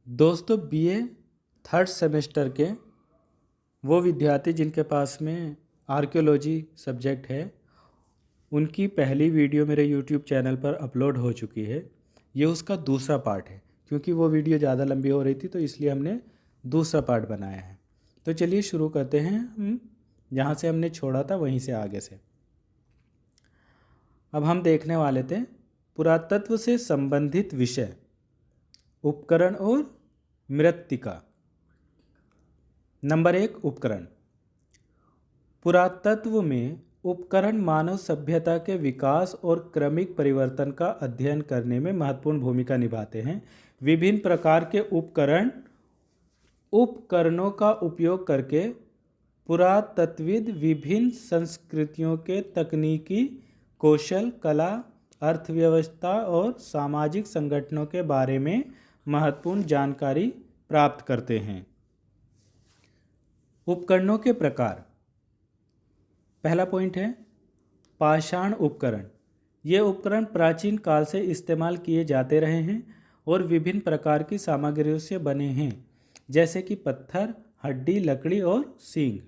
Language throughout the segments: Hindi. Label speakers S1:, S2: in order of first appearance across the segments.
S1: दोस्तों बीए थर्ड सेमेस्टर के वो विद्यार्थी जिनके पास में आर्कियोलॉजी सब्जेक्ट है, उनकी पहली वीडियो मेरे यूट्यूब चैनल पर अपलोड हो चुकी है। ये उसका दूसरा पार्ट है, क्योंकि वो वीडियो ज़्यादा लंबी हो रही थी तो इसलिए हमने दूसरा पार्ट बनाया है। तो चलिए शुरू करते हैं। हम जहाँ से हमने छोड़ा था वहीं से आगे से अब हम देखने वाले थे पुरातत्व से संबंधित विषय, उपकरण और मृत्तिका। नंबर 1, उपकरण। पुरातत्व में उपकरण मानव सभ्यता के विकास और क्रमिक परिवर्तन का अध्ययन करने में महत्वपूर्ण भूमिका निभाते हैं। विभिन्न प्रकार के उपकरणों का उपयोग करके पुरातत्वविद विभिन्न संस्कृतियों के तकनीकी कौशल, कला, अर्थव्यवस्था और सामाजिक संगठनों के बारे में महत्वपूर्ण जानकारी प्राप्त करते हैं। उपकरणों के प्रकार। पहला पॉइंट है पाषाण उपकरण। ये उपकरण प्राचीन काल से इस्तेमाल किए जाते रहे हैं और विभिन्न प्रकार की सामग्रियों से बने हैं, जैसे कि पत्थर, हड्डी, लकड़ी और सींग।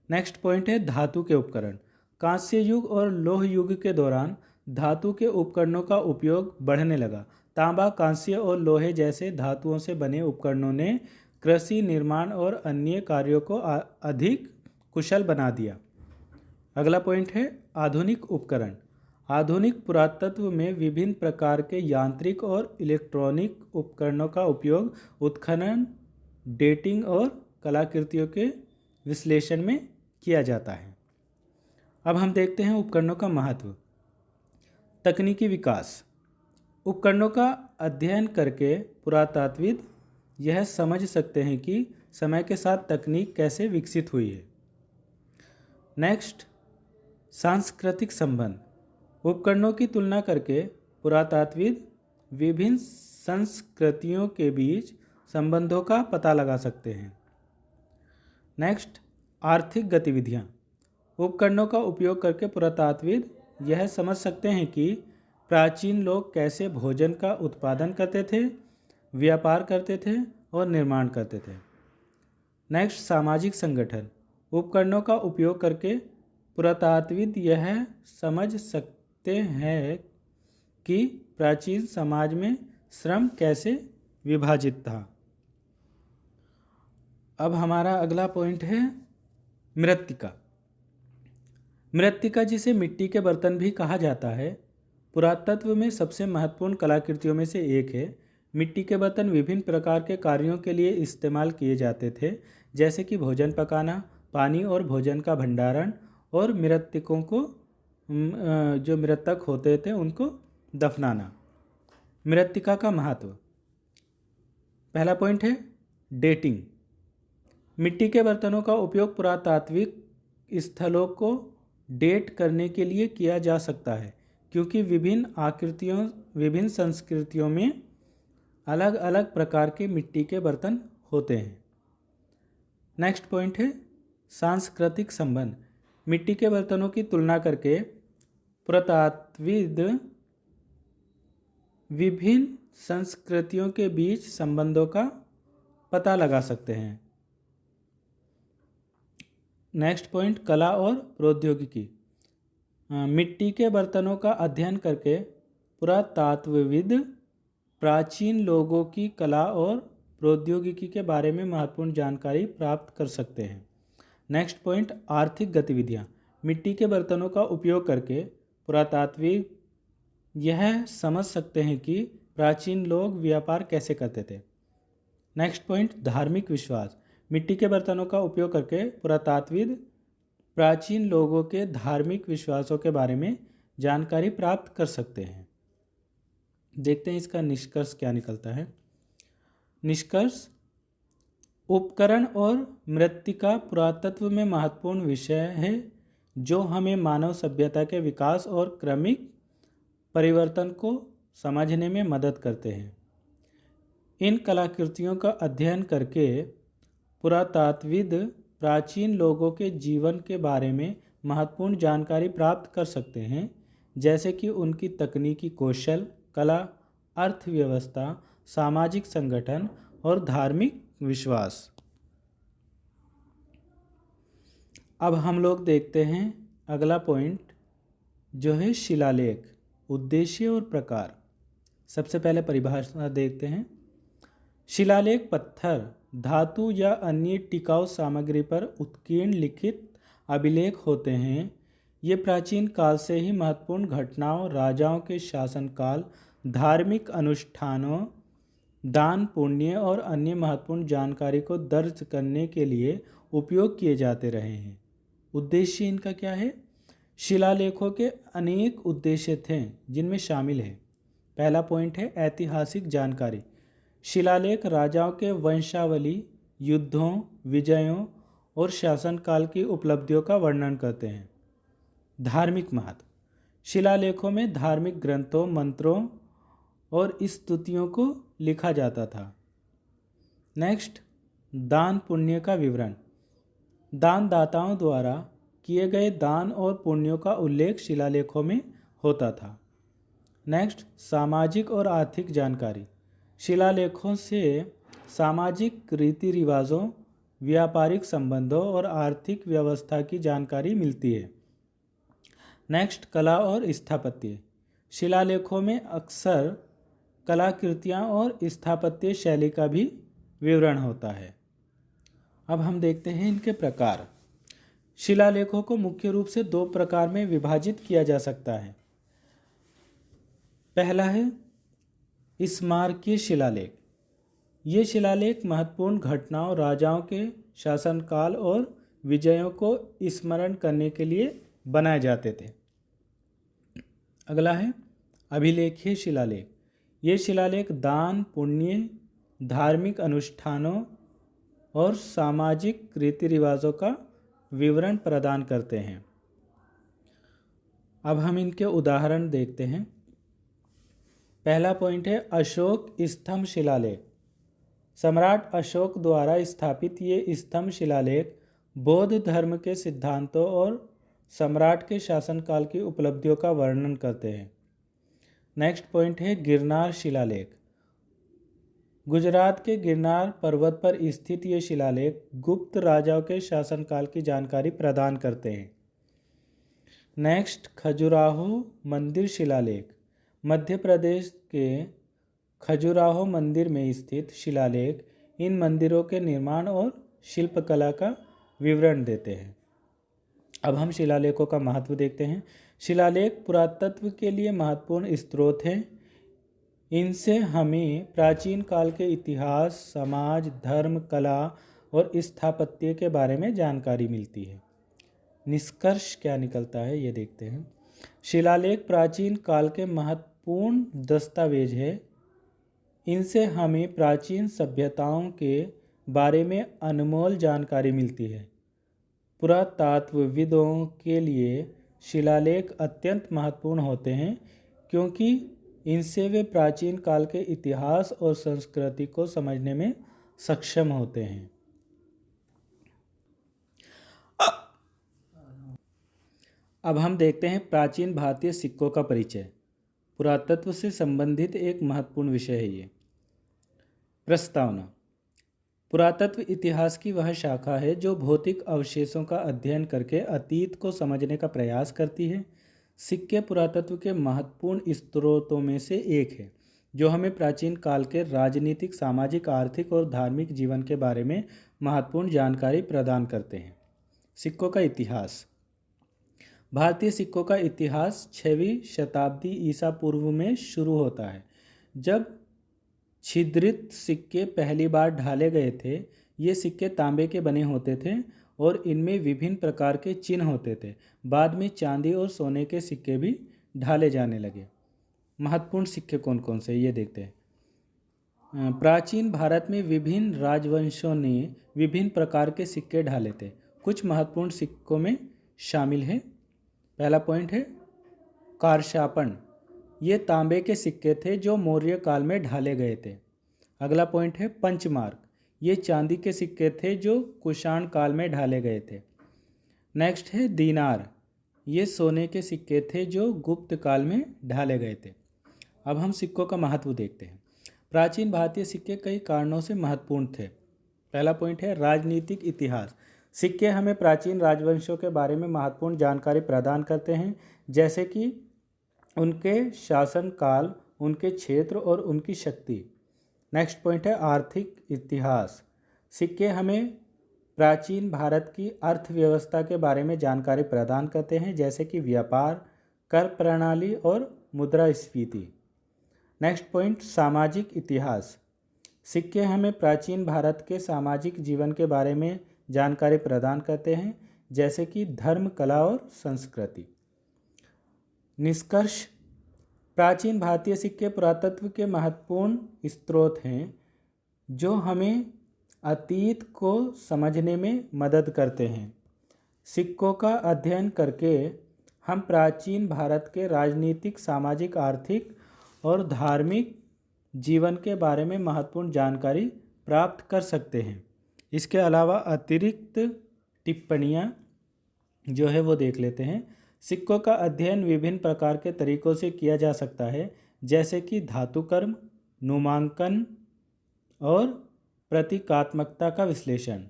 S1: नेक्स्ट पॉइंट है धातु के उपकरण। कांस्य युग और लोह युग के दौरान धातु के उपकरणों का उपयोग बढ़ने लगा। तांबा, कांस्य और लोहे जैसे धातुओं से बने उपकरणों ने कृषि, निर्माण और अन्य कार्यों को अधिक कुशल बना दिया। अगला पॉइंट है आधुनिक उपकरण। आधुनिक पुरातत्व में विभिन्न प्रकार के यांत्रिक और इलेक्ट्रॉनिक उपकरणों का उपयोग उत्खनन, डेटिंग और कलाकृतियों के विश्लेषण में किया जाता है। अब हम देखते हैं उपकरणों का महत्व। तकनीकी विकास। उपकरणों का अध्ययन करके पुरातत्वविद यह समझ सकते हैं कि समय के साथ तकनीक कैसे विकसित हुई है। नेक्स्ट, सांस्कृतिक संबंध। उपकरणों की तुलना करके पुरातत्वविद विभिन्न संस्कृतियों के बीच संबंधों का पता लगा सकते हैं। नेक्स्ट, आर्थिक गतिविधियाँ। उपकरणों का उपयोग करके पुरातत्वविद यह समझ सकते हैं कि प्राचीन लोग कैसे भोजन का उत्पादन करते थे, व्यापार करते थे और निर्माण करते थे। नेक्स्ट, सामाजिक संगठन। उपकरणों का उपयोग करके पुरातत्वविद यह समझ सकते हैं कि प्राचीन समाज में श्रम कैसे विभाजित था। अब हमारा अगला पॉइंट है मृत्तिका। मृत्तिका, जिसे मिट्टी के बर्तन भी कहा जाता है, पुरातत्व में सबसे महत्वपूर्ण कलाकृतियों में से एक है। मिट्टी के बर्तन विभिन्न प्रकार के कार्यों के लिए इस्तेमाल किए जाते थे, जैसे कि भोजन पकाना, पानी और भोजन का भंडारण और मृतकों को जो मृतक होते थे उनको दफनाना। मृत्तिका का महत्व। पहला पॉइंट है डेटिंग। मिट्टी के बर्तनों का उपयोग पुरातात्विक स्थलों को डेट करने के लिए किया जा सकता है, क्योंकि विभिन्न संस्कृतियों में अलग अलग प्रकार के मिट्टी के बर्तन होते हैं। नेक्स्ट पॉइंट है सांस्कृतिक संबंध। मिट्टी के बर्तनों की तुलना करके पुरातत्वविद विभिन्न संस्कृतियों के बीच संबंधों का पता लगा सकते हैं। नेक्स्ट पॉइंट कला और प्रौद्योगिकी। मिट्टी के बर्तनों का अध्ययन करके पुरातत्वविद प्राचीन लोगों की कला और प्रौद्योगिकी के बारे में महत्वपूर्ण जानकारी प्राप्त कर सकते हैं। नेक्स्ट पॉइंट आर्थिक गतिविधियाँ। मिट्टी के बर्तनों का उपयोग करके पुरातत्वविद यह समझ सकते हैं कि प्राचीन लोग व्यापार कैसे करते थे। नेक्स्ट पॉइंट धार्मिक विश्वास। मिट्टी के बर्तनों का उपयोग करके पुरातत्वविद प्राचीन लोगों के धार्मिक विश्वासों के बारे में जानकारी प्राप्त कर सकते हैं। देखते हैं इसका निष्कर्ष क्या निकलता है। निष्कर्ष, उपकरण और मृत्तिका पुरातत्व में महत्वपूर्ण विषय है जो हमें मानव सभ्यता के विकास और क्रमिक परिवर्तन को समझने में मदद करते हैं। इन कलाकृतियों का अध्ययन करके पुरातत्वविद प्राचीन लोगों के जीवन के बारे में महत्वपूर्ण जानकारी प्राप्त कर सकते हैं, जैसे कि उनकी तकनीकी कौशल, कला, अर्थव्यवस्था, सामाजिक संगठन और धार्मिक विश्वास। अब हम लोग देखते हैं अगला पॉइंट जो है शिलालेख, उद्देश्य और प्रकार। सबसे पहले परिभाषा देखते हैं। शिलालेख पत्थर, धातु या अन्य टिकाऊ सामग्री पर उत्कीर्ण लिखित अभिलेख होते हैं। ये प्राचीन काल से ही महत्वपूर्ण घटनाओं, राजाओं के शासनकाल, धार्मिक अनुष्ठानों, दान पुण्य और अन्य महत्वपूर्ण जानकारी को दर्ज करने के लिए उपयोग किए जाते रहे हैं। उद्देश्य इनका क्या है? शिलालेखों के अनेक उद्देश्य थे जिनमें शामिल है, पहला पॉइंट है ऐतिहासिक जानकारी। शिलालेख राजाओं के वंशावली, युद्धों, विजयों और शासनकाल की उपलब्धियों का वर्णन करते हैं। धार्मिक महत्व, शिलालेखों में धार्मिक ग्रंथों, मंत्रों और स्तुतियों को लिखा जाता था। नेक्स्ट, दान पुण्य का विवरण। दानदाताओं द्वारा किए गए दान और पुण्यों का उल्लेख शिलालेखों में होता था। नेक्स्ट, सामाजिक और आर्थिक जानकारी। शिलालेखों से सामाजिक रीति रिवाजों, व्यापारिक संबंधों और आर्थिक व्यवस्था की जानकारी मिलती है। नेक्स्ट, कला और स्थापत्य। शिलालेखों में अक्सर कलाकृतियाँ और स्थापत्य शैली का भी विवरण होता है। अब हम देखते हैं इनके प्रकार। शिलालेखों को मुख्य रूप से दो प्रकार में विभाजित किया जा सकता है। पहला है स्मारकीय शिलालेख। ये शिलालेख महत्वपूर्ण घटनाओं, राजाओं के शासनकाल और विजयों को स्मरण करने के लिए बनाए जाते थे। अगला है अभिलेखीय शिलालेख। ये शिलालेख दान पुण्य, धार्मिक अनुष्ठानों और सामाजिक रीति रिवाजों का विवरण प्रदान करते हैं। अब हम इनके उदाहरण देखते हैं। पहला पॉइंट है अशोक स्तंभ शिलालेख। सम्राट अशोक द्वारा स्थापित ये स्तंभ शिलालेख बौद्ध धर्म के सिद्धांतों और सम्राट के शासनकाल की उपलब्धियों का वर्णन करते हैं। नेक्स्ट पॉइंट है गिरनार शिलालेख। गुजरात के गिरनार पर्वत पर स्थित ये शिलालेख गुप्त राजाओं के शासनकाल की जानकारी प्रदान करते हैं। नेक्स्ट, खजुराहो मंदिर शिलालेख। मध्य प्रदेश के खजुराहो मंदिर में स्थित शिलालेख इन मंदिरों के निर्माण और शिल्पकला का विवरण देते हैं। अब हम शिलालेखों का महत्व देखते हैं। शिलालेख पुरातत्व के लिए महत्वपूर्ण स्रोत हैं। इनसे हमें प्राचीन काल के इतिहास, समाज, धर्म, कला और स्थापत्य के बारे में जानकारी मिलती है। निष्कर्ष क्या निकलता है ये देखते हैं। शिलालेख प्राचीन काल के महत्वपूर्ण दस्तावेज है। इनसे हमें प्राचीन सभ्यताओं के बारे में अनमोल जानकारी मिलती है। पुरातत्वविदों के लिए शिलालेख अत्यंत महत्वपूर्ण होते हैं क्योंकि इनसे वे प्राचीन काल के इतिहास और संस्कृति को समझने में सक्षम होते हैं। अब हम देखते हैं प्राचीन भारतीय सिक्कों का परिचय। पुरातत्व से संबंधित एक महत्वपूर्ण विषय है ये। प्रस्तावना। पुरातत्व इतिहास की वह शाखा है जो भौतिक अवशेषों का अध्ययन करके अतीत को समझने का प्रयास करती है। सिक्के पुरातत्व के महत्वपूर्ण स्रोतों में से एक है जो हमें प्राचीन काल के राजनीतिक, सामाजिक, आर्थिक और धार्मिक जीवन के बारे में महत्वपूर्ण जानकारी प्रदान करते हैं। सिक्कों का इतिहास। भारतीय सिक्कों का इतिहास 6वीं शताब्दी ईसा पूर्व में शुरू होता है, जब छिद्रित सिक्के पहली बार ढाले गए थे। ये सिक्के तांबे के बने होते थे और इनमें विभिन्न प्रकार के चिन्ह होते थे। बाद में चांदी और सोने के सिक्के भी ढाले जाने लगे। महत्वपूर्ण सिक्के कौन कौन से ये देखते हैं। प्राचीन भारत में विभिन्न राजवंशों ने विभिन्न प्रकार के सिक्के ढाले थे। कुछ महत्वपूर्ण सिक्कों में शामिल है। पहला पॉइंट है कारशापण। ये तांबे के सिक्के थे जो मौर्य काल में ढाले गए थे। अगला पॉइंट है पंचमार्क। ये चांदी के सिक्के थे जो कुषाण काल में ढाले गए थे। नेक्स्ट है दीनार। ये सोने के सिक्के थे जो गुप्त काल में ढाले गए थे। अब हम सिक्कों का महत्व देखते हैं। प्राचीन भारतीय सिक्के कई कारणों से महत्वपूर्ण थे। पहला पॉइंट है राजनीतिक इतिहास। सिक्के हमें प्राचीन राजवंशों के बारे में महत्वपूर्ण जानकारी प्रदान करते हैं, जैसे कि उनके शासनकाल, उनके क्षेत्र और उनकी शक्ति। नेक्स्ट पॉइंट है आर्थिक इतिहास। सिक्के हमें प्राचीन भारत की अर्थव्यवस्था के बारे में जानकारी प्रदान करते हैं, जैसे कि व्यापार, कर प्रणाली और मुद्रास्फीति। नेक्स्ट पॉइंट सामाजिक इतिहास। सिक्के हमें प्राचीन भारत के सामाजिक जीवन के बारे में जानकारी प्रदान करते हैं, जैसे कि धर्म, कला और संस्कृति। निष्कर्ष, प्राचीन भारतीय सिक्के पुरातत्व के महत्वपूर्ण स्रोत हैं जो हमें अतीत को समझने में मदद करते हैं। सिक्कों का अध्ययन करके हम प्राचीन भारत के राजनीतिक, सामाजिक, आर्थिक और धार्मिक जीवन के बारे में महत्वपूर्ण जानकारी प्राप्त कर सकते हैं। इसके अलावा अतिरिक्त टिप्पणियाँ जो है वो देख लेते हैं। सिक्कों का अध्ययन विभिन्न प्रकार के तरीकों से किया जा सकता है, जैसे कि धातुकर्म, नुमांकन और प्रतीकात्मकता का विश्लेषण।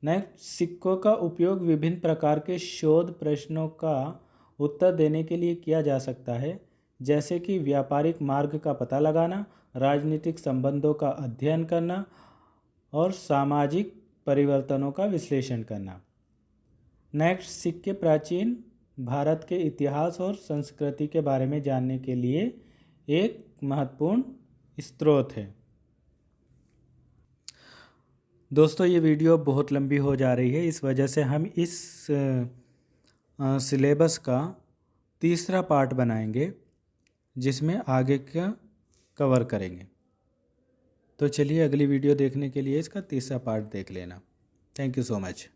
S1: नेक्स्ट, सिक्कों का उपयोग विभिन्न प्रकार के शोध प्रश्नों का उत्तर देने के लिए किया जा सकता है, जैसे कि व्यापारिक मार्ग का पता लगाना, राजनीतिक संबंधों का अध्ययन करना और सामाजिक परिवर्तनों का विश्लेषण करना। नेक्स्ट, सिक्के प्राचीन भारत के इतिहास और संस्कृति के बारे में जानने के लिए एक महत्वपूर्ण स्रोत है। दोस्तों, ये वीडियो बहुत लंबी हो जा रही है, इस वजह से हम इस सिलेबस का तीसरा पार्ट बनाएंगे, जिसमें आगे का कवर करेंगे। तो चलिए, अगली वीडियो देखने के लिए इसका तीसरा पार्ट देख लेना। Thank you so much.